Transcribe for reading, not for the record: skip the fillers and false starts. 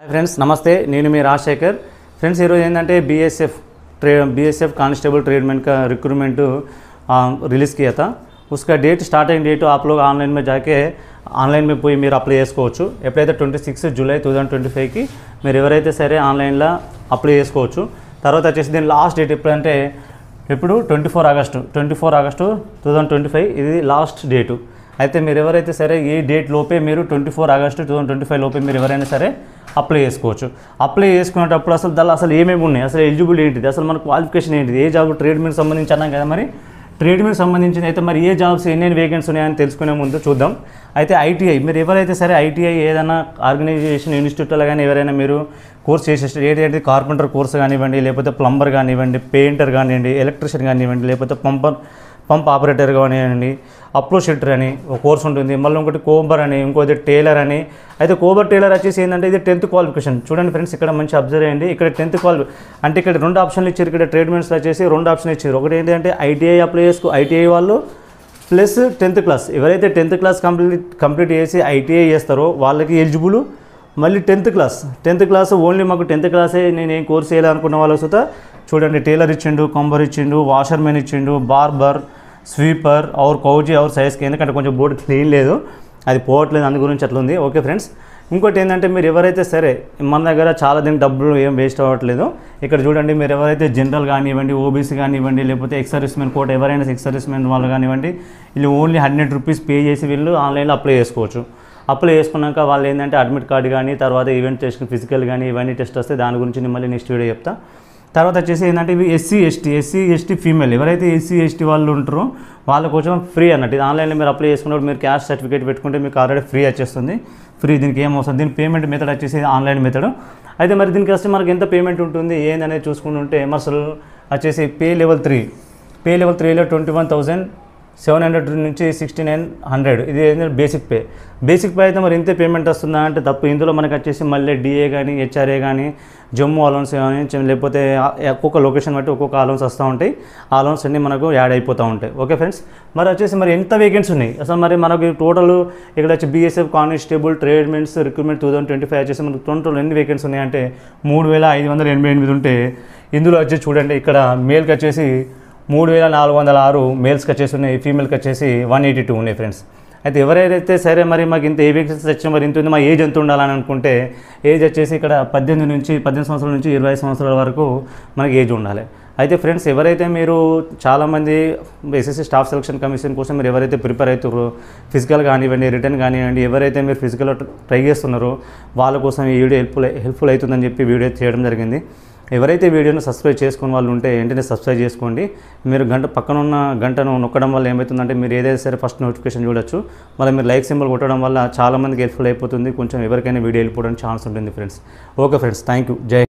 Friends నమస్తే, నేను మీ Rajasekhar. Friends ఈరోజు ఏంటంటే बीएसएफ कांस्टेबल ट्रेडमेंट का रिक्रूटमेंट रिलीज़ किया था. उसका डेट स्टार्टिंग डेट आप लोग ऑनलाइन में जाके ఆన్లైన్ में పోయి మీరు అప్లై చేసుకోవచ్చు. ఎప్పుడైతే 26 జూలై 2025కి మీరు ఎవరైతే సరే ఆన్లైన్లో అప్లై చేసుకోవచ్చు. తర్వాత వచ్చేసి దీని లాస్ట్ డేట్ ఎప్పుడంటే ఇప్పుడు 24 ఆగస్టు 2025 ఇది లాస్ట్ డేటు. అయితే మీరు ఎవరైతే సరే ఈ డేట్ లోపే మీరు 24 ఆగస్టు 2025 లోపే మీరు ఎవరైనా సరే అప్లై చేసుకోవచ్చు. అప్లై చేసుకునేటప్పుడు అసలు ఏమేమి ఉన్నాయి, అసలు ఎలిజిబుల్ ఏంటిది, అసలు మన క్వాలిఫికేషన్ ఏంటిది, ఏ జాబ్ ట్రేడ్మెన్కి సంబంధించి అన్నాం కదా. మరి ట్రేడ్మెన్కి సంబంధించిన అయితే మరి ఏ జాబ్స్ ఎన్ని వేకెన్సీ ఉన్నాయని తెలుసుకునే ముందు చూద్దాం. అయితే ఐటీఐ మీరు ఎవరైతే సరే ఐటీఐ ఏదైనా ఆర్గనైజేషన్ ఇన్స్టిట్యూట్లో కానీ ఎవరైనా మీరు కోర్స్ చేసేసి ఏంటంటే కార్పెంటర్ కోర్స్ కానివ్వండి, లేకపోతే ప్లంబర్ కానివ్వండి, పెయింటర్ కానివ్వండి, ఎలక్ట్రిషియన్ కానివ్వండి, లేకపోతే పంప్ ఆపరేటర్ కానివ్వండి, అప్రోచ్ షిట్టర్ అని ఒక కోర్స్ ఉంటుంది. మళ్ళీ ఇంకోటి కోబర్ అని, ఇంకోటి టైలర్ అని. అయితే కోబర్ టైలర్ వచ్చేసి ఏంటంటే ఇది 10th క్వాలిఫికేషన్. చూడండి ఫ్రెండ్స్, ఇక్కడ మంచి అబ్జర్వ్ చేయండి. ఇక్కడ 10th అంటే ఇక్కడ 2 ఆప్షన్లు ఇచ్చారు. ఇక్కడ ట్రేడ్మెన్స్ వచ్చేసి 2 ఆప్షన్లు ఇచ్చారు. ఒకటి ఏంటంటే ఐటీఐ అప్లై చేసుకో, ఐటీఐ వాళ్ళు ప్లస్ 10th క్లాస్. ఎవరైతే 10th క్లాస్ కంప్లీట్ చేసి ఐటీఐ చేస్తారో వాళ్ళకి ఎలిజిబుల్. మళ్ళీ 10th క్లాస్ ఓన్లీ మాకు 10th క్లాసే నేను ఏం కోర్స్ చేయాలనుకున్న వాళ్ళకి సుతా చూడండి, టైలర్ ఇచ్చిండు, కంబర్ ఇచ్చిండు, వాషర్మెన్ ఇచ్చిండు, బార్బర్, స్వీపర్ और కౌజీ और సైజ్కి. ఎందుకంటే కొంచెం బోర్డు క్లీన్ లేదు, అది పోవట్లేదు, అందు గురించి అట్లా ఉంది. ఓకే ఫ్రెండ్స్, ఇంకోటి ఏంటంటే మీరు ఎవరైతే సరే మన దగ్గర చాలా దీనికి డబ్బులు ఏం వేస్ట్ అవ్వట్లేదు. ఇక్కడ చూడండి, మీరు ఎవరైతే జనరల్ కానివ్వండి, ఓబీసీ కానివ్వండి, లేకపోతే ఎక్స్ సర్వీస్మెన్ కోట ఎవరైనా ఎక్స్ సర్వీస్మెన్ వాళ్ళు కానివ్వండి, వీళ్ళు ఓన్లీ 100 రూపీస్ పే చేసి వీళ్ళు ఆన్లైన్లో అప్లై చేసుకోవచ్చు. అప్లై చేసుకున్నాక వాళ్ళు ఏంటంటే అడ్మిట్ కార్డు కానీ, తర్వాత ఈవెంట్ టెస్ట్ ఫిజికల్ కానీ ఇవన్నీ టెస్ట్ వస్తే దాని గురించి నేను మళ్ళీ నెక్స్ట్ వీడియో చెప్తా. తర్వాత వచ్చేసి ఏంటంటే ఇవి ఎస్సీ ఎస్టీ ఫీమేల్ ఎవరైతే ఎస్సీ వాళ్ళు ఉంటారో వాళ్ళ కోసం ఫ్రీ అన్నట్టు. ఇది ఆన్లైన్లో మీరు అప్లై చేసుకున్నప్పుడు మీరు క్యాష్ సర్టిఫికేట్ పెట్టుకుంటే మీకు ఆల్రెడీ ఫ్రీ వచ్చేస్తుంది. ఫ్రీ, దీనికి ఏం అవసరం. దీని పేమెంట్ మెథడ్ వచ్చేసి ఆన్లైన్ మెథడ్. అయితే మరి దీనికి వస్తే మనకి ఎంత పేమెంట్ ఉంటుంది ఏందనేది చూసుకుంటుంటే అసలు వచ్చేసి పే లెవెల్ 3లో 21,700 నుంచి 1,600. ఇది ఏంటంటే బేసిక్ పే అయితే మరి ఇంతే పేమెంట్ వస్తుందా అంటే తప్పు. ఇందులో మనకు వచ్చేసి మళ్ళీ డిఏ కానీ, హెచ్ఆర్ఏ కానీ, జమ్మూ అలౌన్స్ కానీ, లేకపోతే ఒక్కొక్క లొకేషన్ బట్టి ఒక్కొక్క అలౌన్స్ వస్తూ ఉంటాయి. ఆ అలౌన్స్ అన్నీ మనకు యాడ్ అయిపోతూ ఉంటాయి. ఓకే ఫ్రెండ్స్, మరి వచ్చేసి మరి ఎంత వేకెన్సీ ఉన్నాయి అసలు మరి మనకు టోటల్ ఇక్కడ వచ్చి బీఎస్ఎఫ్ కానిస్టేబుల్ ట్రేడ్మెన్స్ రిక్రూట్మెంట్ 2025 వచ్చేసి మనకు టోటల్ ఎన్ని వేకెన్సీ ఉన్నాయంటే 3,588 ఉంటే ఇందులో వచ్చి చూడండి, ఇక్కడ మేల్కి వచ్చేసి 3,406 మేల్స్కి వచ్చేసి ఉన్నాయి, ఫీమేల్కి వచ్చేసి 182 ఉన్నాయి ఫ్రెండ్స్. అయితే ఎవరైతే సరే మరి మాకు ఇంత ఏ వేకెన్సీ వచ్చినా మరి ఇంత ఉంది, మా ఏజ్ ఎంత ఉండాలని అనుకుంటే ఏజ్ వచ్చేసి ఇక్కడ 18 సంవత్సరాల నుంచి 20 సంవత్సరాల వరకు మనకి ఏజ్ ఉండాలి. అయితే ఫ్రెండ్స్ ఎవరైతే మీరు చాలామంది ఎస్ఎస్సీ స్టాఫ్ సెలక్షన్ కమిషన్ కోసం మీరు ఎవరైతే ప్రిపేర్ అవుతారో ఫిజికల్ కానివ్వండి, రిటర్న్ కానివ్వండి, ఎవరైతే మీరు ఫిజికల్ ట్రై చేస్తున్నారో వాళ్ళ కోసం ఈ వీడియో హెల్ప్ఫుల్ అవుతుందని చెప్పి వీడియో చేయడం జరిగింది. ఎవరైతే వీడియోను సబ్స్క్రైబ్ చేసుకున్న వాళ్ళు ఉంటే వెంటనే సబ్స్క్రైబ్ చేసుకోండి. మీరు పక్కనున్న గంటను నొక్కడం వల్ల ఏమవుతుందంటే మీరు ఏదైతే సరే ఫస్ట్ నోటిఫికేషన్ చూడొచ్చు. మళ్ళీ మీరు లైక్ సింబల్ కొట్టడం వల్ల చాలామందికి హెల్ప్ఫుల్ అయిపోతుంది. కొంచెం ఎవరికైనా వీడియో వెళ్ళిపోవడానికి ఛాన్స్ ఉంటుంది friends. Okay friends, thank you. జై